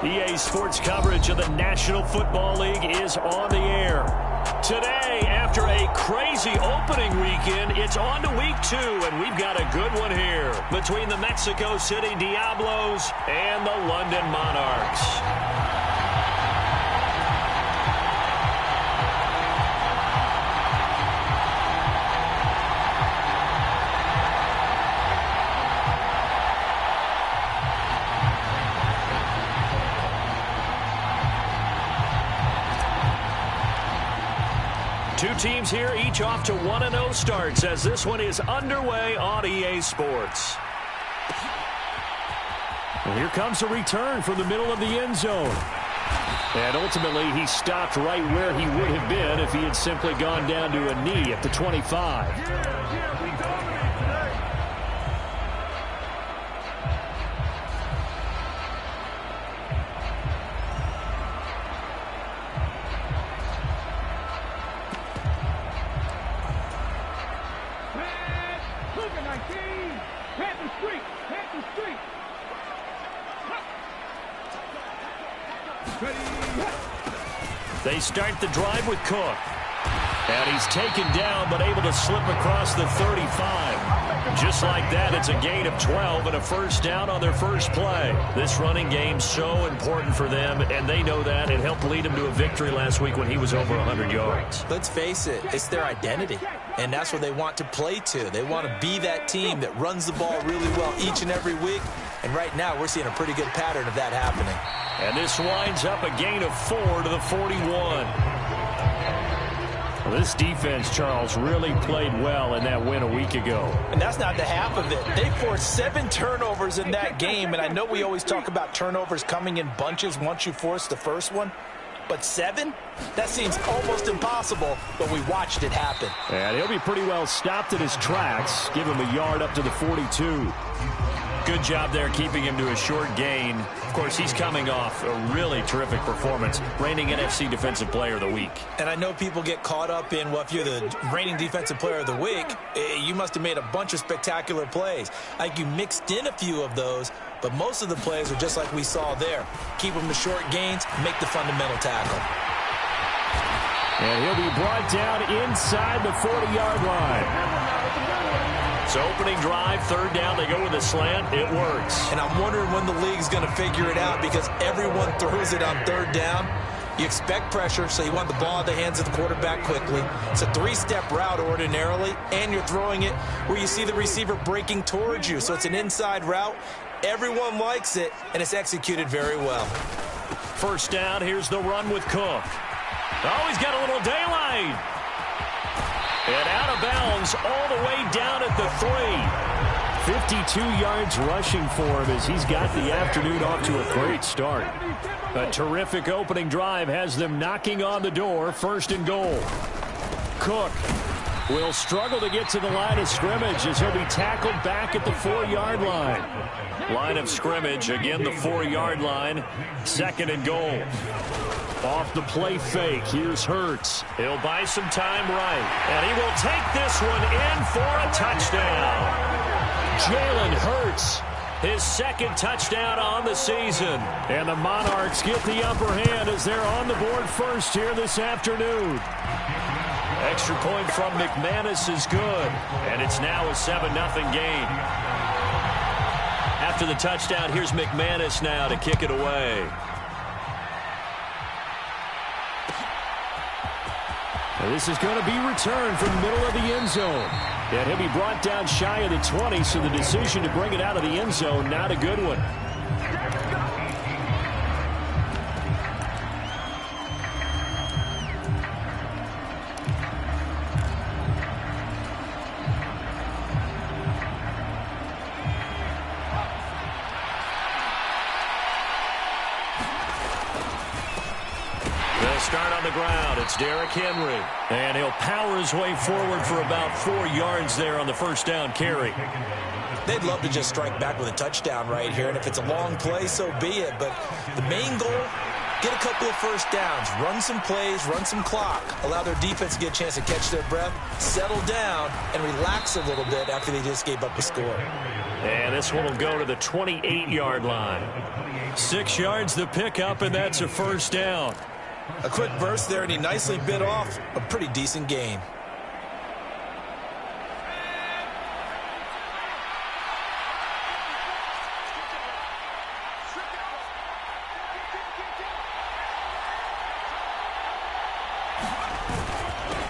EA Sports coverage of the National Football League is on the air. Today, after a crazy opening weekend, it's on to week 2, and we've got a good one here between the Mexico City Diablos and the London Monarchs. Two teams here, each off to 1-0 starts as this one is underway on EA Sports. Well, here comes a return from the middle of the end zone. And ultimately, he stopped right where he would have been if he had simply gone down to a knee at the 25. They start the drive with Cook. And he's taken down but able to slip across the 35. Just like that, it's a gain of 12 and a first down on their first play. This running game's so important for them, and they know that. It helped lead them to a victory last week when he was over 100 yards. Let's face it, it's their identity, and that's what they want to play to. They want to be that team that runs the ball really well each and every week, and right now we're seeing a pretty good pattern of that happening. And this winds up a gain of 4 to the 41. Well, this defense, Charles, really played well in that win a week ago. And that's not the half of it. They forced 7 turnovers in that game, and I know we always talk about turnovers coming in bunches once you force the first one. But 7? That seems almost impossible, but we watched it happen. And he'll be pretty well stopped in his tracks. Give him a yard up to the 42. Good job there keeping him to a short gain. Of course, he's coming off a really terrific performance, reigning NFC Defensive Player of the Week. And I know people get caught up in, well, if you're the reigning Defensive Player of the Week, you must have made a bunch of spectacular plays. Like you mixed in a few of those, but most of the plays are just like we saw there. Keep them to short gains, make the fundamental tackle. And he'll be brought down inside the 40-yard line. So opening drive, third down, they go with a slant. It works. And I'm wondering when the league's going to figure it out because everyone throws it on third down. You expect pressure, so you want the ball in the hands of the quarterback quickly. It's a 3-step route ordinarily, and you're throwing it where you see the receiver breaking towards you. So it's an inside route. Everyone likes it, and it's executed very well. First down, here's the run with Cook. Oh, he's got a little daylight. And out of bounds all the way down at the 3. 52 yards rushing for him as he's got the afternoon off to a great start. A terrific opening drive has them knocking on the door, first and goal. Cook will struggle to get to the line of scrimmage as he'll be tackled back at the 4-yard line. Line of scrimmage, again the 4-yard line, second and goal. Off the play fake, here's Hurts. He'll buy some time right, and he will take this one in for a touchdown. Jalen Hurts, his second touchdown on the season. And the Monarchs get the upper hand as they're on the board first here this afternoon. Extra point from McManus is good, and it's now a 7-0 game. After the touchdown, here's McManus now to kick it away. And this is going to be returned from the middle of the end zone. And he'll be brought down shy of the 20, so the decision to bring it out of the end zone, not a good one. Start on the ground. It's Derrick Henry. And he'll power his way forward for about 4 yards there on the first down carry. They'd love to just strike back with a touchdown right here, and if it's a long play, so be it. But the main goal Get a couple of first downs, run some plays, run some clock, allow their defense to get a chance to catch their breath, settle down, and relax a little bit after they just gave up a score. And this one will go to the 28-yard line. 6 yards the pickup, and that's a first down. A quick burst there, and he nicely bit off a pretty decent gain.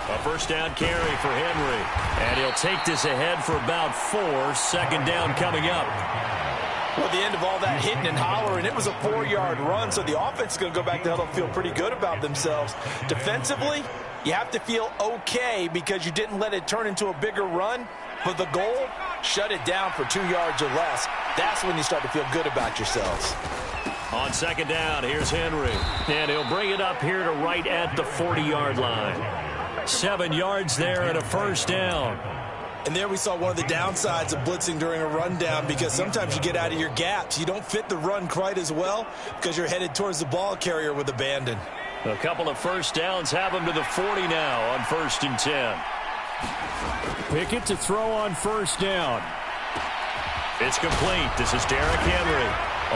A first down carry for Henry. And he'll take this ahead for about 4. Second down coming up. Well, at the end of all that hitting and hollering, it was a 4-yard run, so the offense is going to go back to huddle and feel pretty good about themselves. Defensively, you have to feel okay because you didn't let it turn into a bigger run, but the goal, shut it down for 2 yards or less. That's when you start to feel good about yourselves. On second down, here's Henry. And he'll bring it up here to right at the 40-yard line. 7 yards there and a first down. And there we saw one of the downsides of blitzing during a rundown because sometimes you get out of your gaps. You don't fit the run quite as well because you're headed towards the ball carrier with abandon. A couple of first downs have him to the 40 now on 1st and 10. Pickett to throw on first down. It's complete. This is Derrick Henry.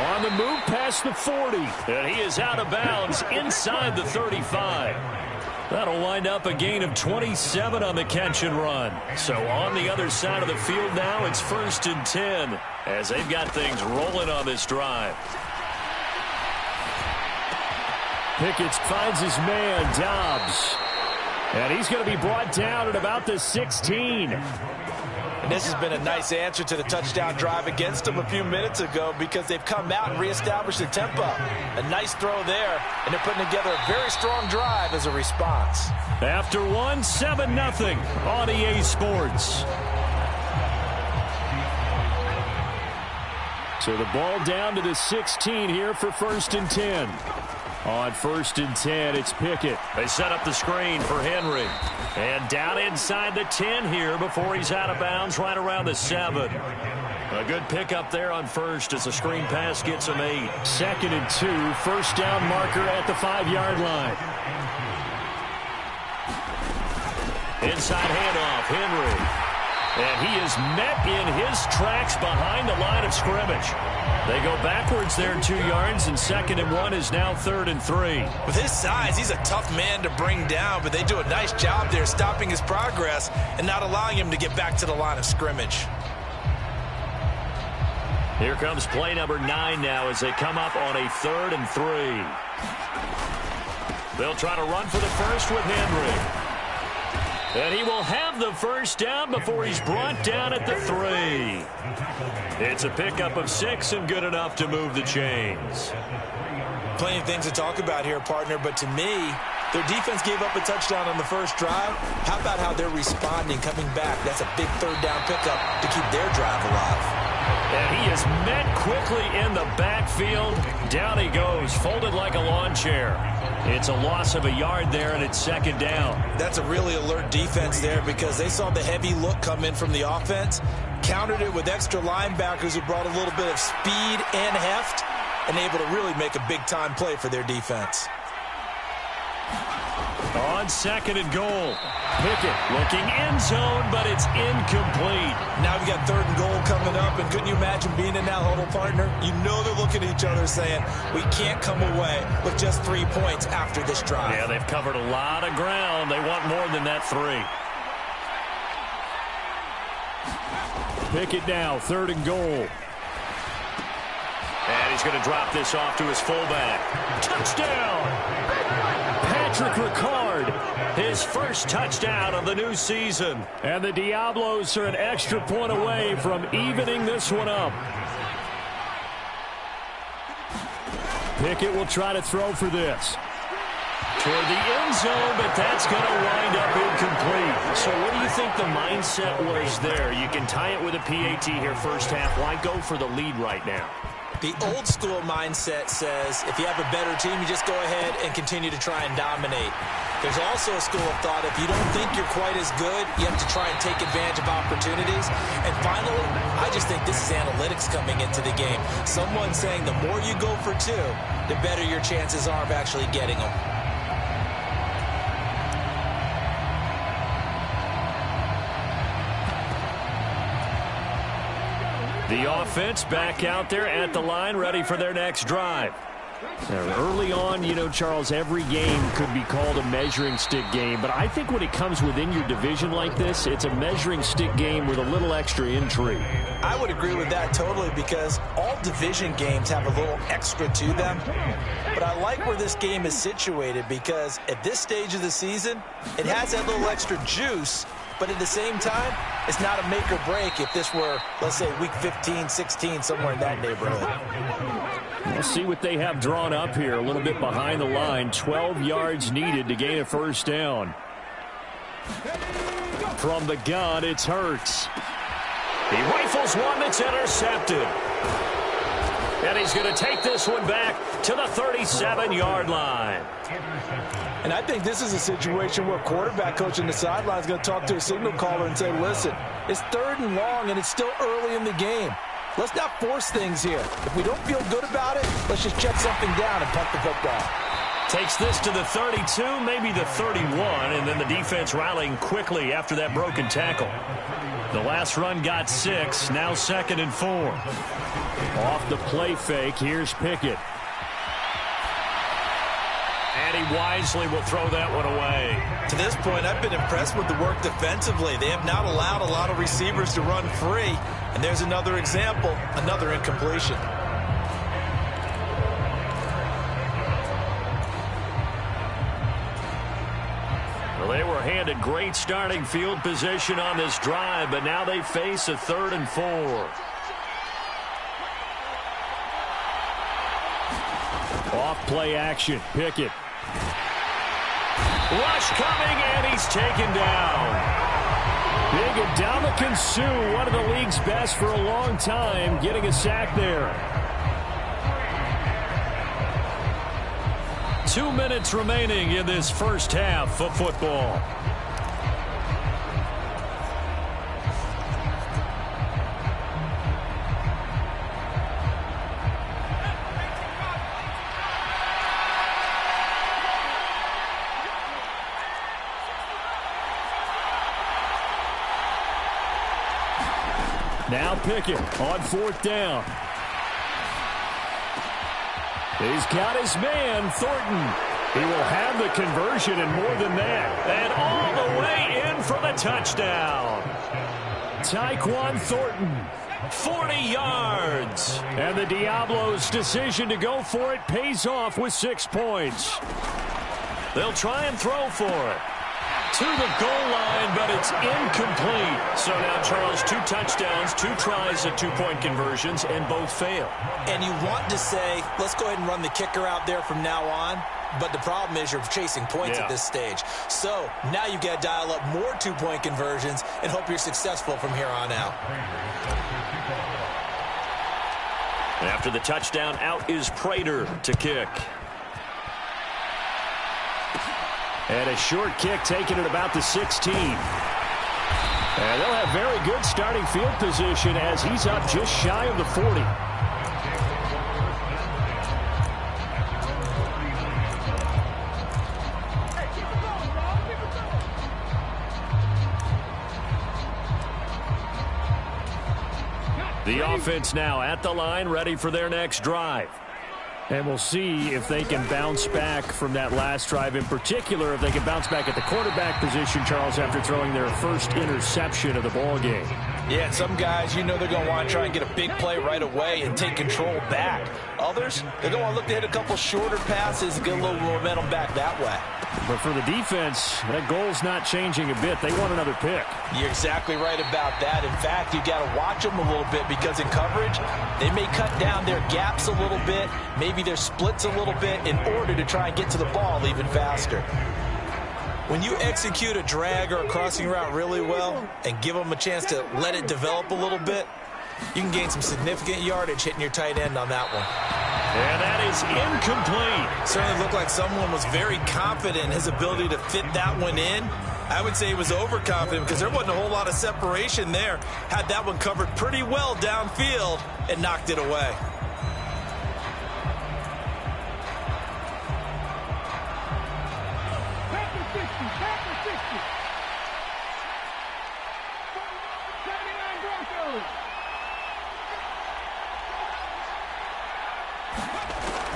On the move past the 40. And he is out of bounds inside the 35. That'll wind up a gain of 27 on the catch and run. So on the other side of the field now, it's 1st and 10 as they've got things rolling on this drive. Pickett finds his man, Dobbs. And he's going to be brought down at about the 16. And this has been a nice answer to the touchdown drive against them a few minutes ago because they've come out and reestablished the tempo. A nice throw there, and they're putting together a very strong drive as a response. After one, 7-0 on EA Sports. So the ball down to the 16 here for 1st and 10. On 1st and 10, it's Pickett. They set up the screen for Henry. And down inside the 10 here before he's out of bounds right around the 7. A good pickup there on first as the screen pass gets him 8. 2nd and 2, first down marker at the 5-yard line. Inside handoff, Henry. And he is met in his tracks behind the line of scrimmage. They go backwards there 2 yards, and 2nd and 1 is now 3rd and 3. With his size, he's a tough man to bring down, but they do a nice job there stopping his progress and not allowing him to get back to the line of scrimmage. Here comes play number 9 now as they come up on a 3rd and 3. They'll try to run for the first with Henry. And he will have the first down before he's brought down at the 3. It's a pickup of 6 and good enough to move the chains. Plenty of things to talk about here, partner, but to me, their defense gave up a touchdown on the first drive. How about how they're responding, coming back? That's a big 3rd down pickup to keep their drive alive. And he is met quickly in the backfield. Down he goes, folded like a lawn chair. It's a loss of a yard there, and it's 2nd down. That's a really alert defense there because they saw the heavy look come in from the offense, countered it with extra linebackers who brought a little bit of speed and heft, and able to really make a big-time play for their defense. On 2nd and goal. Pickett looking end zone, but it's incomplete. Now we got 3rd and goal coming up, and couldn't you imagine being in that huddle, partner? You know they're looking at each other saying, we can't come away with just 3 points after this drive. Yeah, they've covered a lot of ground. They want more than that 3. Pickett now, 3rd and goal. And he's going to drop this off to his fullback. Touchdown! Patrick Ricard, his first touchdown of the new season. And the Diablos are an extra point away from evening this one up. Pickett will try to throw for this. Toward the end zone, but that's going to wind up incomplete. So what do you think the mindset was there? You can tie it with a PAT here first half. Why go for the lead right now? The old school mindset says if you have a better team, you just go ahead and continue to try and dominate. There's also a school of thought, if you don't think you're quite as good, you have to try and take advantage of opportunities. And finally, I just think this is analytics coming into the game. Someone saying the more you go for two, the better your chances are of actually getting them. The offense back out there at the line, ready for their next drive. Now, early on, you know, Charles, every game could be called a measuring stick game, but I think when it comes within your division like this, it's a measuring stick game with a little extra intrigue. I would agree with that totally, because all division games have a little extra to them. But I like where this game is situated, because at this stage of the season, it has that little extra juice. But at the same time, it's not a make or break if this were, let's say, week 15, 16, somewhere in that neighborhood. We'll see what they have drawn up here. A little bit behind the line. 12 yards needed to gain a first down. From the gun, it's Hurts. He rifles one that's intercepted. And he's going to take this one back to the 37-yard line. And I think this is a situation where quarterback coach on the sideline is going to talk to a signal caller and say, listen, it's 3rd and long, and it's still early in the game. Let's not force things here. If we don't feel good about it, let's just check something down and punt the football. Takes this to the 32, maybe the 31, and then the defense rallying quickly after that broken tackle. The last run got 6, now 2nd and 4. Off the play fake, here's Pickett. And he wisely will throw that one away. To this point, I've been impressed with the work defensively. They have not allowed a lot of receivers to run free. And there's another example, another incompletion. Well, they were handed great starting field position on this drive, but now they face a 3rd and 4. Off play action, Pickett. Rush coming, and he's taken down. Big Ndamukong Suh, one of the league's best for a long time, getting a sack there. 2 minutes remaining in this first half of football. Now Pickett on 4th down. He's got his man, Thornton. He will have the conversion and more than that. And all the way in for the touchdown. Tyquan Thornton, 40 yards. And the Diablos' decision to go for it pays off with 6 points. They'll try and throw for it. To the goal line, but it's incomplete. So now, Charles, 2 touchdowns, 2 tries at 2-point conversions, and both fail. And you want to say, let's go ahead and run the kicker out there from now on. But the problem is you're chasing points at this stage. So now you've got to dial up more 2-point conversions and hope you're successful from here on out. After the touchdown, out is Prater to kick. And a short kick taken at about the 16. And they'll have very good starting field position as he's up just shy of the 40. The offense now at the line, ready for their next drive. And we'll see if they can bounce back from that last drive, in particular if they can bounce back at the quarterback position, Charles, after throwing their first interception of the ball game. Yeah, some guys, you know they're going to want to try and get a big play right away and take control back. Others, they're going to want to look to hit a couple shorter passes and get a little momentum back that way. But for the defense, that goal's not changing a bit. They want another pick. You're exactly right about that. In fact, you got to watch them a little bit because in coverage, they may cut down their gaps a little bit, maybe their splits a little bit in order to try and get to the ball even faster. When you execute a drag or a crossing route really well and give them a chance to let it develop a little bit, You can gain some significant yardage hitting your tight end on that one. And that is incomplete. Certainly looked like someone was very confident in his ability to fit that one in. I would say he was overconfident because there wasn't a whole lot of separation there. Had that one covered pretty well downfield and knocked it away.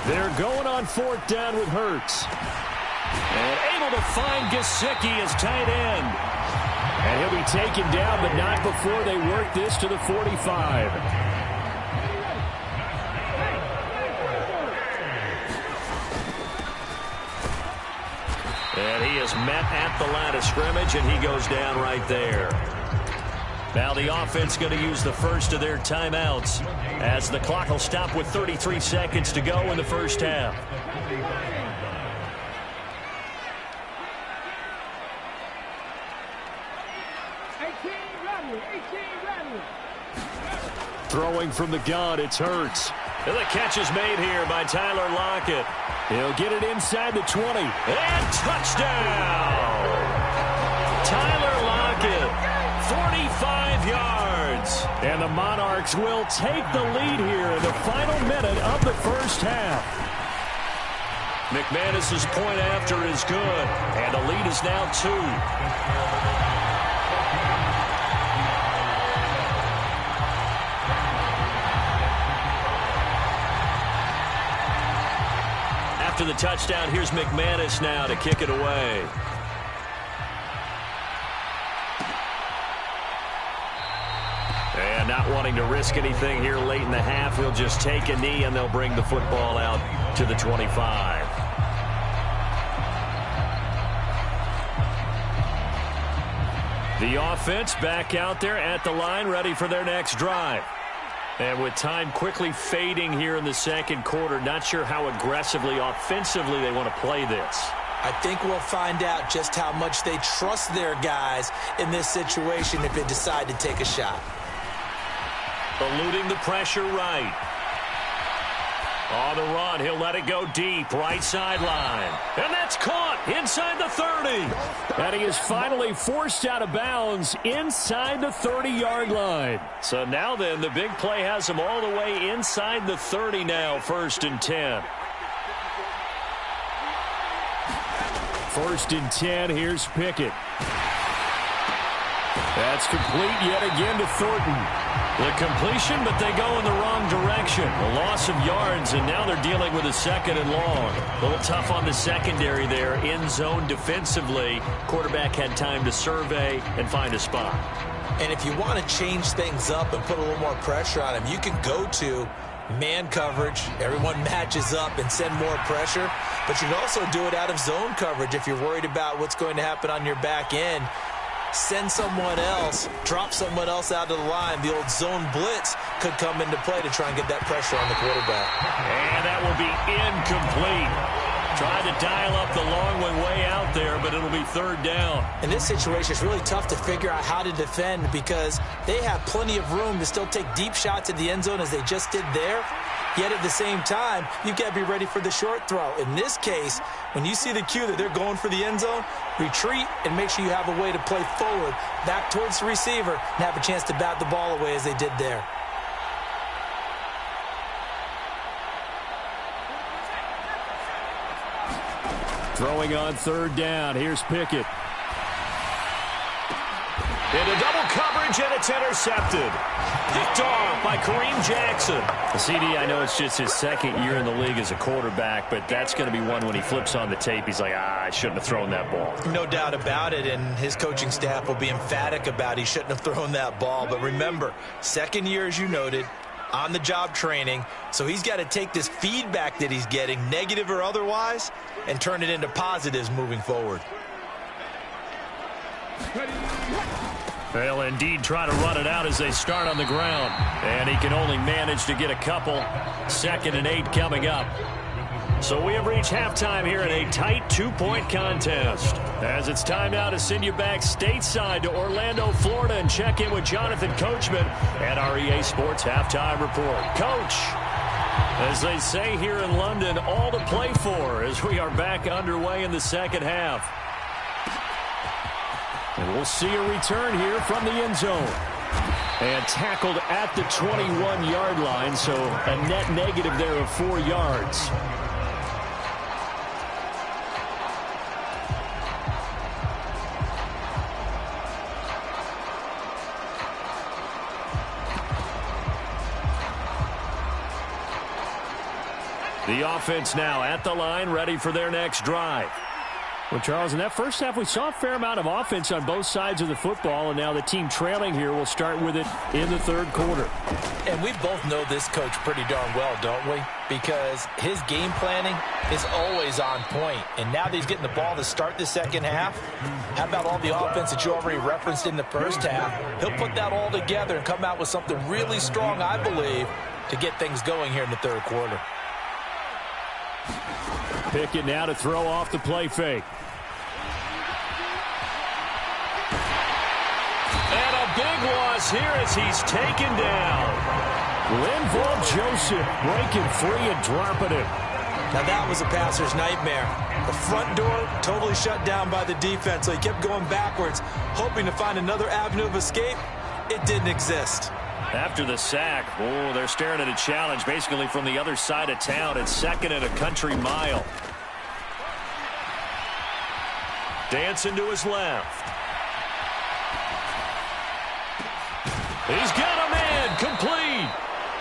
They're going on 4th down with Hurts. And able to find Gesicki as tight end. And he'll be taken down, but not before they work this to the 45. And he is met at the line of scrimmage, and he goes down right there. Now the offense going to use the first of their timeouts as the clock will stop with 33 seconds to go in the first half. Throwing from the gun, it's Hurts. And the catch is made here by Tyler Lockett. He'll get it inside the 20. And touchdown! Tyler Lockett, 45 yards. And the Monarchs will take the lead here in the final minute of the first half. McManus's point after is good. And the lead is now 2. After the touchdown, here's McManus now to kick it away. And not wanting to risk anything here late in the half, he'll just take a knee and they'll bring the football out to the 25. The offense back out there at the line, ready for their next drive. And with time quickly fading here in the second quarter, not sure how aggressively, offensively they want to play this. I think we'll find out just how much they trust their guys in this situation if they decide to take a shot. Eluding the pressure right. On the run, he'll let it go deep, right sideline. And that's caught inside the 30. And he is finally forced out of bounds inside the 30-yard line. So now then, the big play has him all the way inside the 30 now, 1st and 10. 1st and 10, here's Pickett. That's complete yet again to Thornton. The completion, but they go in the wrong direction. A loss of yards, and now they're dealing with a 2nd and long. A little tough on the secondary there. In zone defensively. Quarterback had time to survey and find a spot. And if you want to change things up and put a little more pressure on him, you can go to man coverage. Everyone matches up and send more pressure. But you can also do it out of zone coverage if you're worried about what's going to happen on your back end. Send someone else, drop someone else out of the line. The old zone blitz could come into play to try and get that pressure on the quarterback. And that will be incomplete. Tried to dial up the long one way out there, but it'll be 3rd down. In this situation, it's really tough to figure out how to defend because they have plenty of room to still take deep shots at the end zone as they just did there. Yet at the same time, you've got to be ready for the short throw. In this case, when you see the cue that they're going for the end zone, retreat and make sure you have a way to play forward, back towards the receiver, and have a chance to bat the ball away as they did there. Throwing on 3rd down, here's Pickett. Into double coverage, and it's intercepted. Picked off by Kareem Jackson. The CD, I know it's just his 2nd year in the league as a quarterback, but that's going to be one when he flips on the tape, he's like, I shouldn't have thrown that ball. No doubt about it, and his coaching staff will be emphatic about he shouldn't have thrown that ball. But remember, 2nd year, as you noted, on-the-job training, so he's got to take this feedback that he's getting, negative or otherwise, and turn it into positives moving forward. They'll indeed try to run it out as they start on the ground. And he can only manage to get a couple. 2nd and 8 coming up. So we have reached halftime here in a tight 2-point contest. As it's time now to send you back stateside to Orlando, Florida, and check in with Jonathan Coachman at our EA Sports Halftime Report. Coach, as they say here in London, all to play for as we are back underway in the second half. And we'll see a return here from the end zone. And tackled at the 21-yard line, so a net negative there of 4 yards. The offense now at the line, ready for their next drive. Well, Charles, in that first half, we saw a fair amount of offense on both sides of the football, and now the team trailing here will start with it in the third quarter. And we both know this coach pretty darn well, don't we? Because his game planning is always on point. And now that he's getting the ball to start the second half, how about all the offense that you already referenced in the first half? He'll put that all together and come out with something really strong, I believe, to get things going here in the third quarter. Pickett now to throw off the play fake. And a big loss here as he's taken down. Linval Joseph breaking free and dropping it. Now that was a passer's nightmare. The front door totally shut down by the defense, so he kept going backwards, hoping to find another avenue of escape. It didn't exist. After the sack, oh, they're staring at a challenge basically from the other side of town. It's second and a country mile. Dancing to his left. He's got a man complete.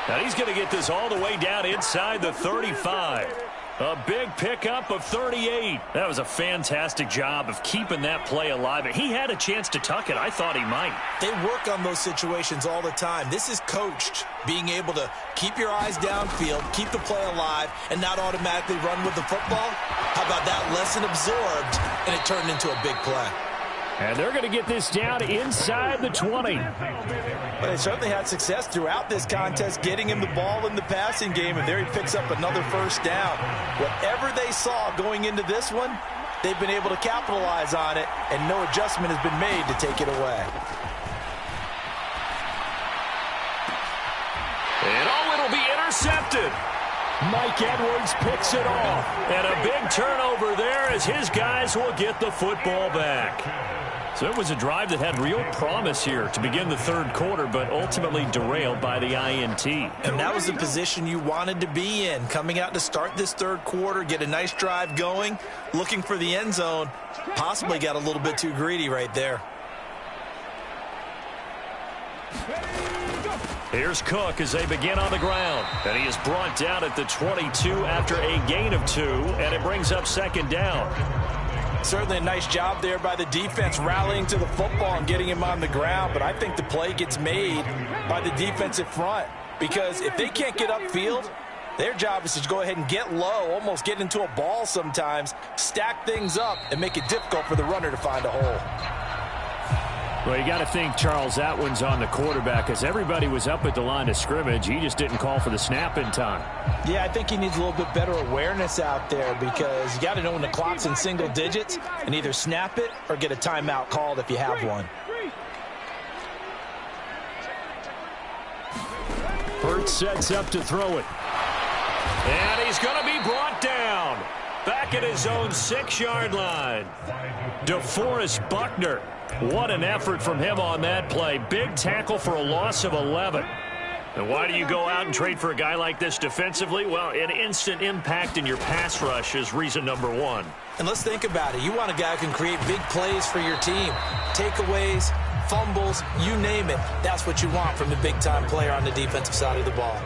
Now he's going to get this all the way down inside the 35. A big pickup of 38. That was a fantastic job of keeping that play alive. He had a chance to tuck it. I thought he might. They work on those situations all the time. This is coached, being able to keep your eyes downfield, keep the play alive, and not automatically run with the football. How about that lesson absorbed, and it turned into a big play. And they're going to get this down inside the 20. But they certainly had success throughout this contest, getting him the ball in the passing game, and there he picks up another first down. Whatever they saw going into this one, they've been able to capitalize on it, and no adjustment has been made to take it away. And it'll be intercepted. Mike Edwards picks it off. And a big turnover there as his guys will get the football back. So it was a drive that had real promise here to begin the third quarter, but ultimately derailed by the INT. And that was the position you wanted to be in, coming out to start this third quarter, get a nice drive going, looking for the end zone. Possibly got a little bit too greedy right there. Here's Cook as they begin on the ground. And he is brought down at the 22 after a gain of 2, and it brings up second down. Certainly a nice job there by the defense rallying to the football and getting him on the ground, but I think the play gets made by the defensive front, because if they can't get upfield, their job is to go ahead and get low, almost get into a ball sometimes, stack things up, and make it difficult for the runner to find a hole. Well, you got to think, Charles, that one's on the quarterback, as everybody was up at the line of scrimmage. He just didn't call for the snap in time. Yeah, I think he needs a little bit better awareness out there, because you got to know when the clock's in single digits and either snap it or get a timeout called if you have one. Hurts sets up to throw it. And he's going to be brought down. Back at his own 6-yard line. DeForest Buckner. What an effort from him on that play. Big tackle for a loss of 11. And why do you go out and trade for a guy like this defensively? Well, an instant impact in your pass rush is reason number 1. And let's think about it. You want a guy who can create big plays for your team. Takeaways, fumbles, you name it. That's what you want from the big-time player on the defensive side of the ball.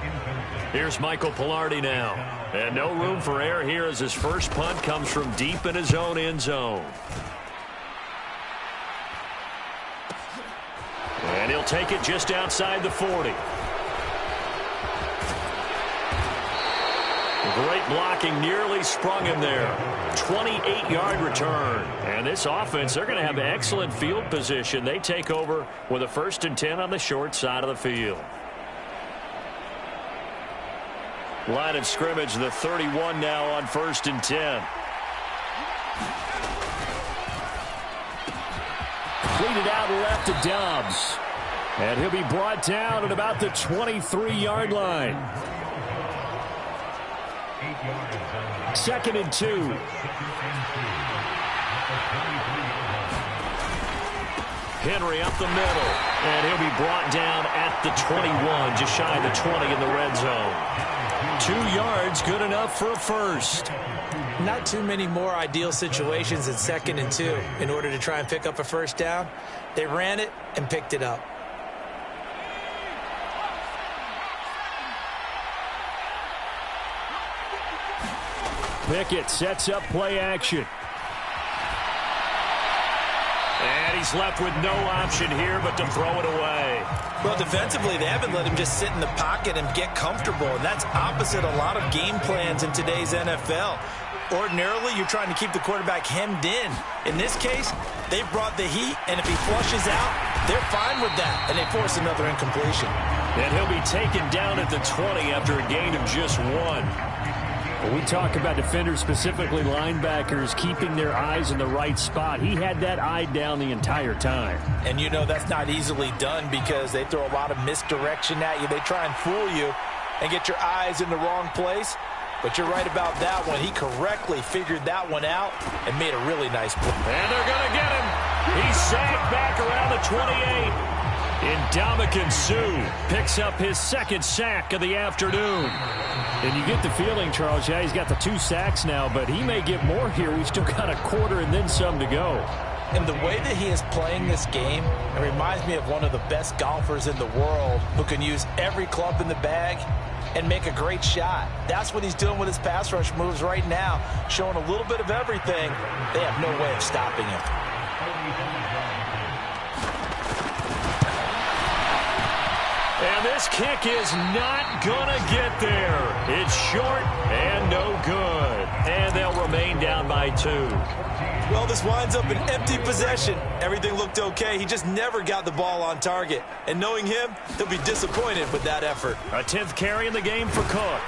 Here's Michael Pilardi now. And no room for error here as his first punt comes from deep in his own end zone. And he'll take it just outside the 40. Great blocking, nearly sprung him there. 28-yard return. And this offense, they're going to have excellent field position. They take over with a 1st and 10 on the short side of the field. Line of scrimmage, the 31 now on 1st and 10. Cleaned out left to Dobbs. And he'll be brought down at about the 23-yard line. 2nd and 2. Henry up the middle. And he'll be brought down at the 21, just shy of the 20 in the red zone. 2 yards, good enough for a first. Not too many more ideal situations in 2nd and 2 in order to try and pick up a first down. They ran it and picked it up. Pickett sets up play action. And he's left with no option here but to throw it away. Well, defensively, they haven't let him just sit in the pocket and get comfortable, and that's opposite a lot of game plans in today's NFL. Ordinarily, you're trying to keep the quarterback hemmed in. In this case, they brought the heat, and if he flushes out, they're fine with that, and they force another incompletion. And he'll be taken down at the 20 after a gain of just 1. When we talk about defenders, specifically linebackers, keeping their eyes in the right spot, he had that eye down the entire time. And you know that's not easily done because they throw a lot of misdirection at you. They try and fool you and get your eyes in the wrong place. But you're right about that one. He correctly figured that one out and made a really nice play. And they're going to get him. He's sacked back around the 28. Ndamukong Suh picks up his 2nd sack of the afternoon. And you get the feeling, Charles, yeah, he's got the 2 sacks now, but he may get more here. We've still got a quarter and then some to go. And the way that he is playing this game, it reminds me of one of the best golfers in the world who can use every club in the bag and make a great shot. That's what he's doing with his pass rush moves right now, showing a little bit of everything. They have no way of stopping him. And this kick is not going to get there. It's short and no good. And they'll remain down by 2. Well, this winds up an empty possession. Everything looked okay. He just never got the ball on target. And knowing him, he'll be disappointed with that effort. A 10th carry in the game for Cook.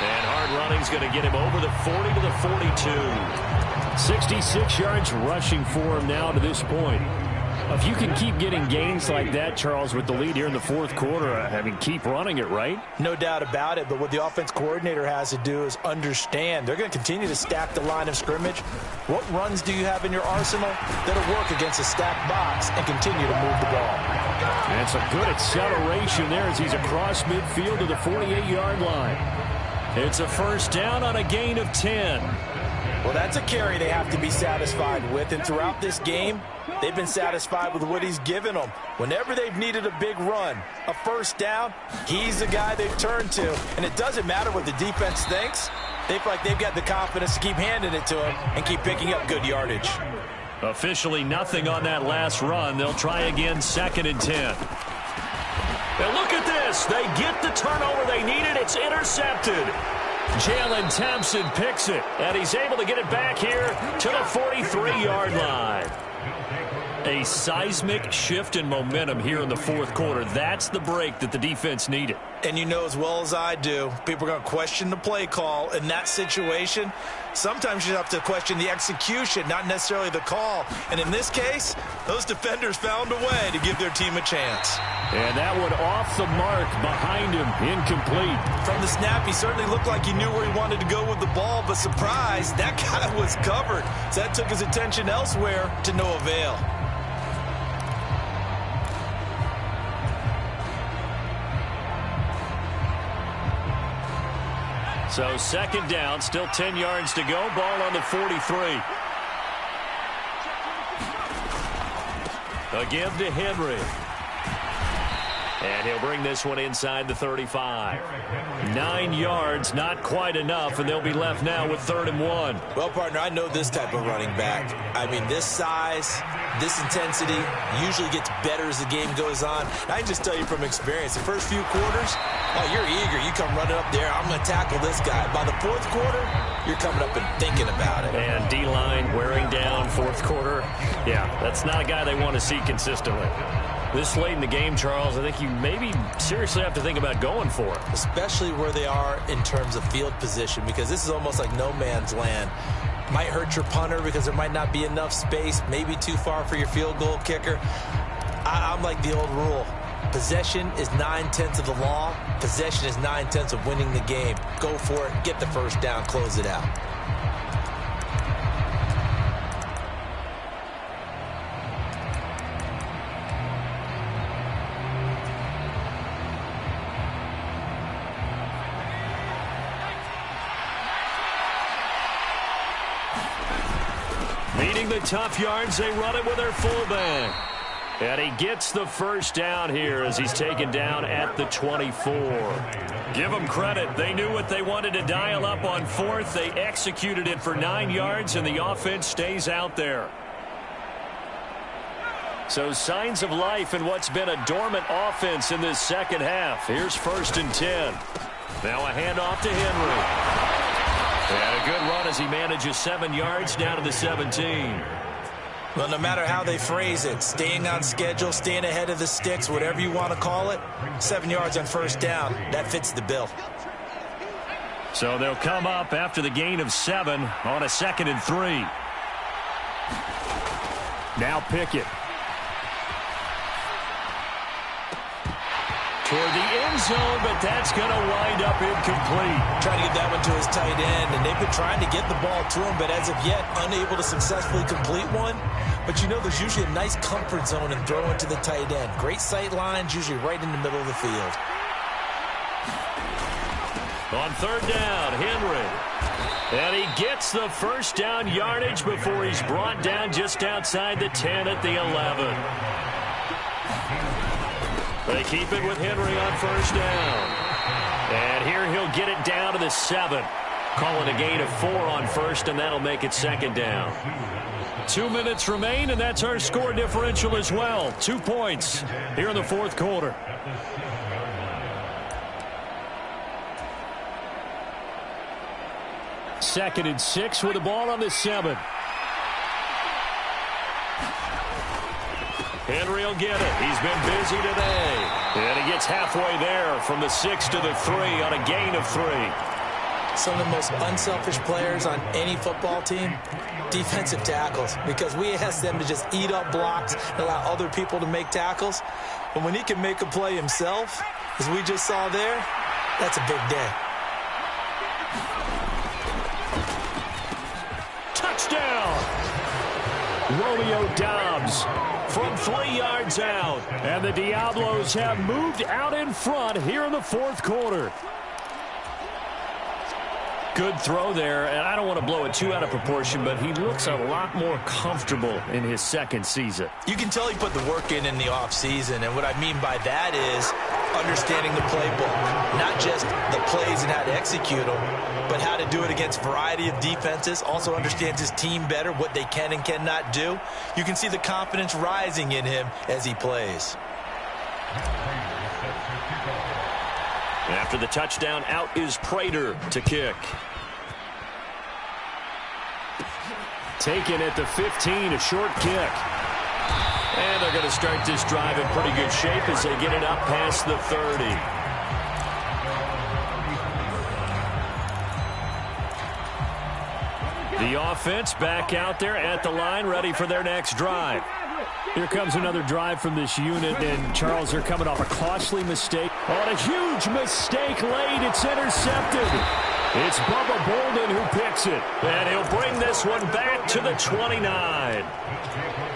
And hard running's going to get him over the 40 to the 42. 66 yards rushing for him now to this point. If you can keep getting gains like that, Charles, with the lead here in the 4th quarter, I mean, keep running it, right? No doubt about it, but what the offense coordinator has to do is understand. They're going to continue to stack the line of scrimmage. What runs do you have in your arsenal that'll work against a stacked box and continue to move the ball? And some good acceleration there as he's across midfield to the 48-yard line. It's a first down on a gain of 10. Well, that's a carry they have to be satisfied with, and throughout this game, they've been satisfied with what he's given them. Whenever they've needed a big run, a first down, he's the guy they've turned to. And it doesn't matter what the defense thinks. They feel like they've got the confidence to keep handing it to him and keep picking up good yardage. Officially nothing on that last run. They'll try again, 2nd and 10. And look at this. They get the turnover they needed. It's intercepted. Jalen Thompson picks it, and he's able to get it back here to the 43-yard line. A seismic shift in momentum here in the 4th quarter. That's the break that the defense needed. And you know as well as I do, people are going to question the play call in that situation. Sometimes you have to question the execution, not necessarily the call. And in this case, those defenders found a way to give their team a chance. And that one off the mark behind him, incomplete. From the snap, he certainly looked like he knew where he wanted to go with the ball, but surprise, that guy was covered. So that took his attention elsewhere to no avail. So 2nd down, still 10 yards to go. Ball on the 43. Again to Henry. And he'll bring this one inside the 35. 9 yards, not quite enough, and they'll be left now with 3rd and 1. Well, partner, I know this type of running back. I mean, this size, this intensity usually gets better as the game goes on. And I can just tell you from experience, the first few quarters, oh, you're eager. You come running up there, I'm going to tackle this guy. By the 4th quarter, you're coming up and thinking about it. And D-line wearing down 4th quarter. Yeah, that's not a guy they want to see consistently. This late in the game, Charles, I think you maybe seriously have to think about going for it. Especially where they are in terms of field position, because this is almost like no man's land. Might hurt your punter because there might not be enough space, maybe too far for your field goal kicker. I'm like the old rule. Possession is 9/10 of the law. Possession is 9/10 of winning the game. Go for it. Get the first down. Close it out. Leading the tough yards, they run it with their fullback. And he gets the first down here as he's taken down at the 24. Give them credit. They knew what they wanted to dial up on fourth. They executed it for 9 yards, and the offense stays out there. So signs of life in what's been a dormant offense in this second half. Here's 1st and 10. Now a handoff to Henry. And a good run as he manages 7 yards down to the 17. Well, no matter how they phrase it, staying on schedule, staying ahead of the sticks, whatever you want to call it, 7 yards on first down, that fits the bill. So they'll come up after the gain of 7 on a 2nd and 3. Now Pickett. Toward the end zone, but that's going to wind up incomplete. Trying to get that one to his tight end, and they've been trying to get the ball to him, but as of yet, unable to successfully complete one. But you know, there's usually a nice comfort zone in throwing to the tight end. Great sight lines, usually right in the middle of the field. On 3rd down, Henry. And he gets the first down yardage before he's brought down just outside the 10 at the 11. They keep it with Henry on 1st down. And here he'll get it down to the 7. Calling a gain of 4 on 1st, and that'll make it 2nd down. 2 minutes remain, and that's our score differential as well. 2 points here in the 4th quarter. Second and 6 with the ball on the 7. Henry will get it. He's been busy today. And he gets halfway there from the 6 to the 3 on a gain of 3. Some of the most unselfish players on any football team, defensive tackles, because we ask them to just eat up blocks and allow other people to make tackles. But when he can make a play himself, as we just saw there, that's a big day. Touchdown! Romeo Doubs from 3 yards out. And the Diablos have moved out in front here in the 4th quarter. Good throw there, and I don't want to blow it too out of proportion, but he looks a lot more comfortable in his 2nd season. You can tell he put the work in the offseason, and what I mean by that is understanding the playbook. Not just the plays and how to execute them, but how to do it against a variety of defenses. Also understands his team better, what they can and cannot do. You can see the confidence rising in him as he plays. After the touchdown, out is Prater to kick. Taken at the 15, a short kick. And they're going to start this drive in pretty good shape as they get it up past the 30. The offense back out there at the line, ready for their next drive. Here comes another drive from this unit, and Charles, they're coming off a costly mistake. On a huge mistake late, it's intercepted. It's Bubba Bolden who picks it, and he'll bring this one back to the 29.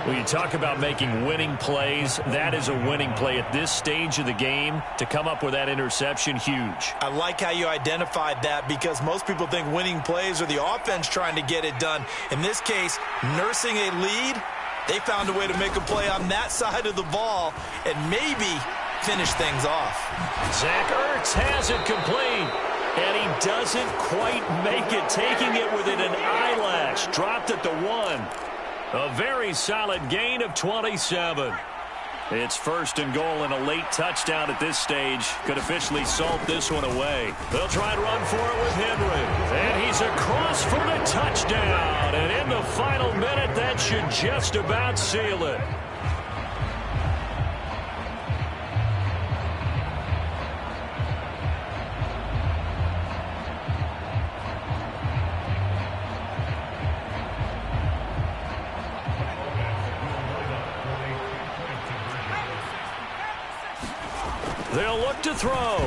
When you talk about making winning plays, that is a winning play at this stage of the game. To come up with that interception, huge. I like how you identified that, because most people think winning plays are the offense trying to get it done. In this case, nursing a lead, they found a way to make a play on that side of the ball and maybe finish things off. Zach Ertz has it complete, and he doesn't quite make it, taking it within an eyelash. Dropped at the 1. A very solid gain of 27. It's 1st and goal, and a late touchdown at this stage could officially salt this one away. They'll try and run for it with Henry. And he's across for the touchdown. And in the final minute, that should just about seal it. going to look to throw.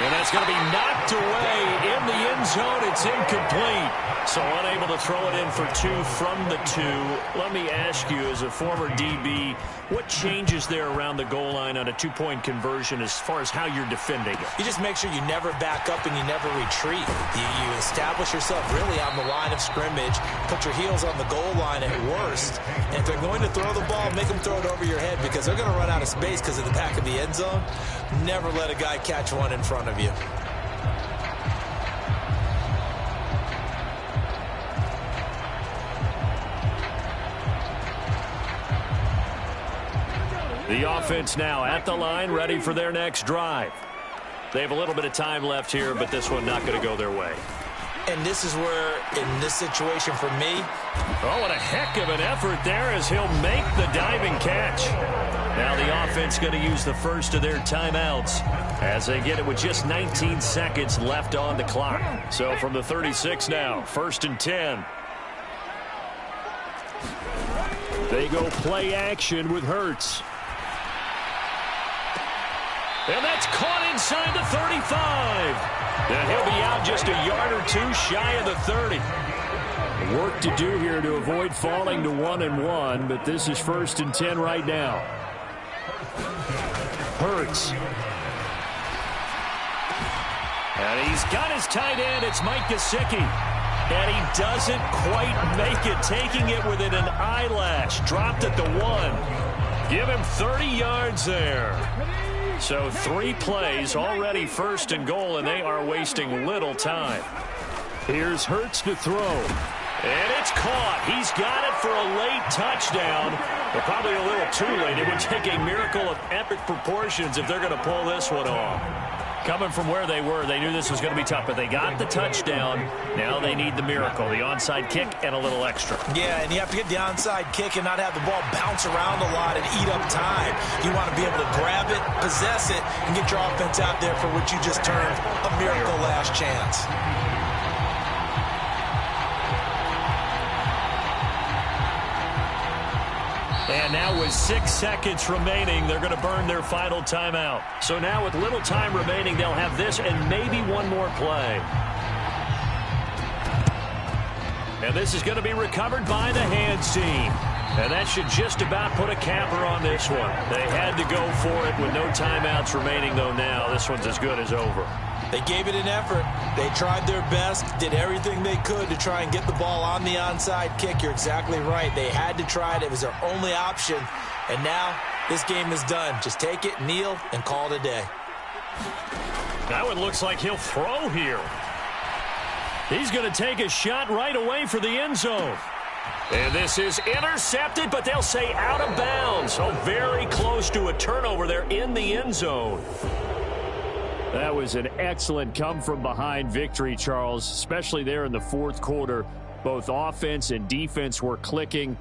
And that's going to be knocked away in the end zone. It's incomplete. So unable to throw it in for 2 from the 2. Let me ask you, as a former DB, what changes there around the goal line on a 2-point conversion as far as how you're defending it? You just make sure you never back up and you never retreat. You establish yourself really on the line of scrimmage, put your heels on the goal line at worst, and if they're going to throw the ball, make them throw it over your head because they're going to run out of space because of the back of the end zone. Never let a guy catch one in front of you. The offense now at the line, ready for their next drive. They have a little bit of time left here, but this one not going to go their way. And this is where, in this situation for me... Oh, what a heck of an effort there as he'll make the diving catch. Now the offense going to use the first of their timeouts as they get it with just 19 seconds left on the clock. So from the 36 now, 1st and 10. They go play action with Hurts. And that's caught inside the 35. And he'll be out just a yard or 2 shy of the 30. Work to do here to avoid falling to 1-1, but this is 1st and 10 right now. Hurts. And he's got his tight end. It's Mike Gesicki. And he doesn't quite make it, taking it within an eyelash. Dropped at the 1. Give him 30 yards there. So 3 plays, already 1st and goal, and they are wasting little time. Here's Hurts to throw. And it's caught. He's got it for a late touchdown, but probably a little too late. It would take a miracle of epic proportions if they're going to pull this one off. Coming from where they were, they knew this was going to be tough, but they got the touchdown. Now they need the miracle, the onside kick and a little extra. Yeah, and you have to get the onside kick and not have the ball bounce around a lot and eat up time. You want to be able to grab it, possess it, and get your offense out there for what you just termed a miracle last chance. And now with 6 seconds remaining, they're going to burn their final timeout. So now with little time remaining, they'll have this and maybe one more play. And this is going to be recovered by the hands team. And that should just about put a capper on this one. They had to go for it with no timeouts remaining, though now this one's as good as over. They gave it an effort. They tried their best, did everything they could to try and get the ball on the onside kick. You're exactly right. They had to try it. It was their only option. And now this game is done. Just take it, kneel, and call it a day. That one looks like he'll throw here. He's going to take a shot right away for the end zone. And this is intercepted, but they'll say out of bounds. So very close to a turnover there in the end zone. That was an excellent come-from-behind victory, Charles, especially there in the 4th quarter. Both offense and defense were clicking.